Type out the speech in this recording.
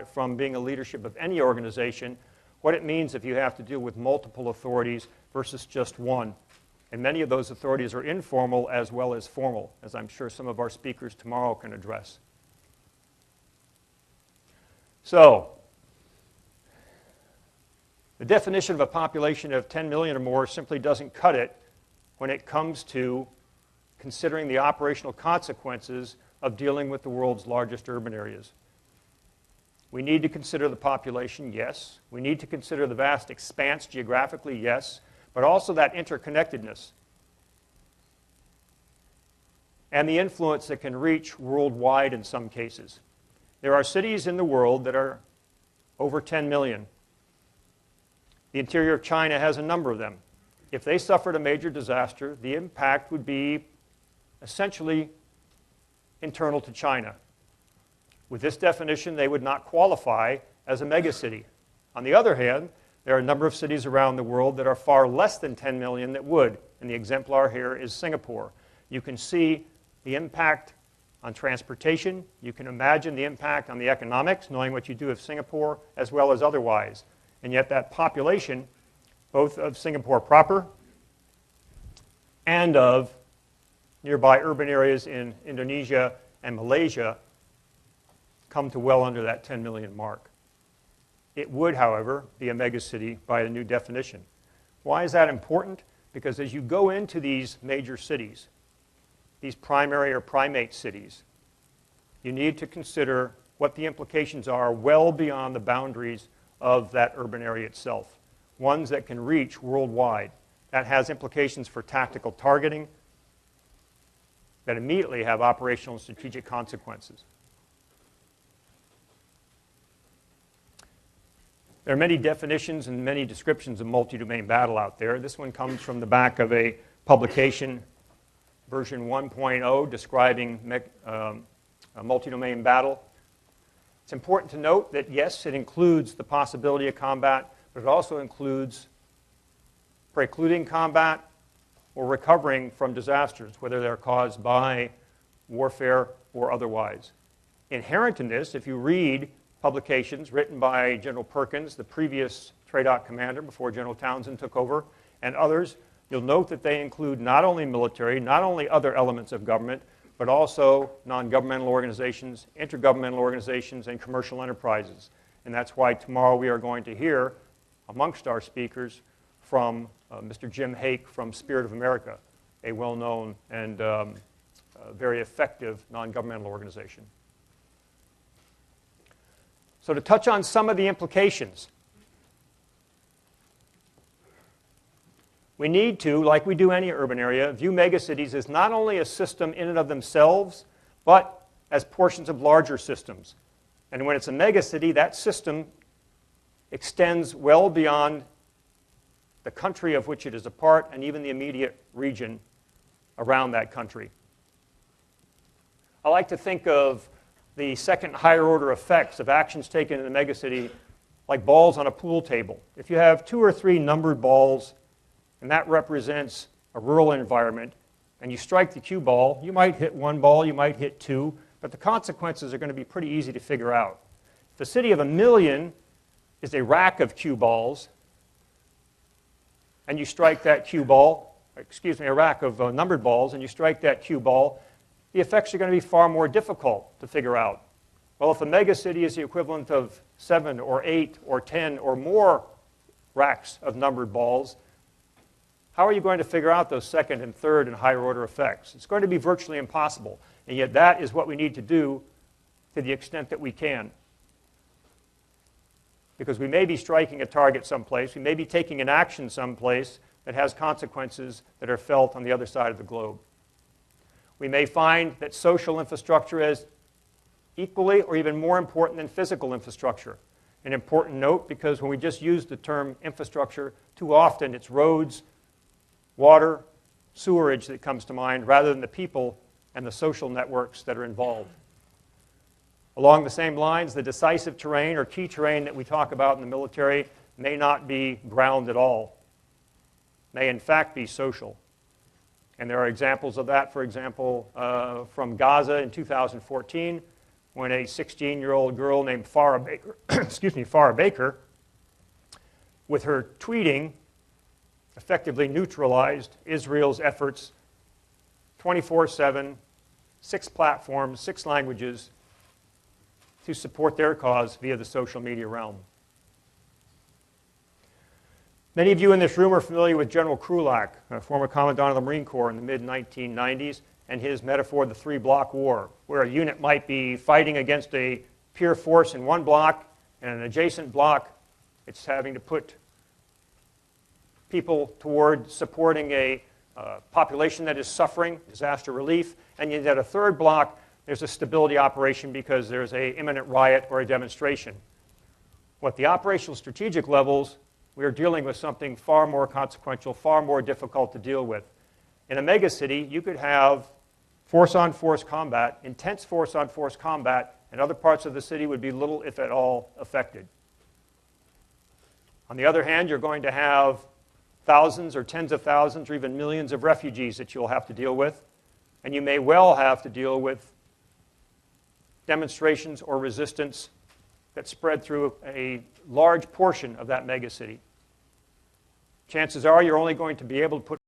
from being a leadership of any organization, what it means if you have to deal with multiple authorities versus just one. And many of those authorities are informal as well as formal, as I'm sure some of our speakers tomorrow can address. So, the definition of a population of 10 million or more simply doesn't cut it when it comes to considering the operational consequences of dealing with the world's largest urban areas. We need to consider the population, yes. We need to consider the vast expanse geographically, yes, but also that interconnectedness and the influence that can reach worldwide in some cases. There are cities in the world that are over 10 million. The interior of China has a number of them. If they suffered a major disaster, the impact would be essentially internal to China. With this definition, they would not qualify as a megacity. On the other hand, there are a number of cities around the world that are far less than 10 million that would, and the exemplar here is Singapore. You can see the impact on transportation. You can imagine the impact on the economics, knowing what you do of Singapore, as well as otherwise. And yet that population, both of Singapore proper and of nearby urban areas in Indonesia and Malaysia, come to well under that 10 million mark. It would, however, be a megacity by a new definition. Why is that important? Because as you go into these major cities, these primary or primate cities, you need to consider what the implications are well beyond the boundaries of that urban area itself, ones that can reach worldwide. That has implications for tactical targeting that immediately have operational and strategic consequences. There are many definitions and many descriptions of multi-domain battle out there. This one comes from the back of a publication, version 1.0, describing a multi-domain battle. It's important to note that, yes, it includes the possibility of combat, but it also includes precluding combat or recovering from disasters, whether they're caused by warfare or otherwise. Inherent in this, if you read publications written by General Perkins, the previous TRADOC commander before General Townsend took over, and others, you'll note that they include not only military, not only other elements of government, but also non-governmental organizations, intergovernmental organizations, and commercial enterprises. And that's why tomorrow we are going to hear, amongst our speakers, from Mr. Jim Hake from Spirit of America, a well-known and very effective non-governmental organization. So to touch on some of the implications, we need to, like we do any urban area, view megacities as not only a system in and of themselves, but as portions of larger systems. And when it's a megacity, that system extends well beyond the country of which it is a part and even the immediate region around that country. I like to think of the second higher order effects of actions taken in a megacity like balls on a pool table. If you have 2 or 3 numbered balls, and that represents a rural environment, and you strike the cue ball, you might hit 1 ball, you might hit 2, but the consequences are going to be pretty easy to figure out. If the city of 1 million is a rack of cue balls, and you strike that cue ball, a rack of numbered balls, and you strike that cue ball, the effects are going to be far more difficult to figure out. Well, if a megacity is the equivalent of 7 or 8 or 10 or more racks of numbered balls, how are you going to figure out those second and third and higher order effects? It's going to be virtually impossible, and yet that is what we need to do to the extent that we can. Because we may be striking a target someplace, we may be taking an action someplace that has consequences that are felt on the other side of the globe. We may find that social infrastructure is equally or even more important than physical infrastructure. An important note, because when we just use the term infrastructure, too often it's roads, water, sewerage that comes to mind rather than the people and the social networks that are involved. Along the same lines, the decisive terrain or key terrain that we talk about in the military may not be ground at all, may in fact be social. And there are examples of that, for example, from Gaza in 2014, when a 16-year-old girl named Farah Baker, Farah Baker, with her tweeting, effectively neutralized Israel's efforts 24/7, 6 platforms, 6 languages, to support their cause via the social media realm. Many of you in this room are familiar with General Krulak, a former Commandant of the Marine Corps in the mid-1990s, and his metaphor, the 3-block war, where a unit might be fighting against a peer force in one block, and an adjacent block, it's having to put people toward supporting a population that is suffering, disaster relief, and yet at a third block, there's a stability operation because there's an imminent riot or a demonstration. At the operational strategic levels, we are dealing with something far more consequential, far more difficult to deal with. In a megacity, you could have force-on-force combat, intense force-on-force combat, and other parts of the city would be little, if at all, affected. On the other hand, you're going to have thousands or tens of thousands or even millions of refugees that you'll have to deal with, and you may well have to deal with demonstrations or resistance that spread through a large portion of that megacity. Chances are you're only going to be able to put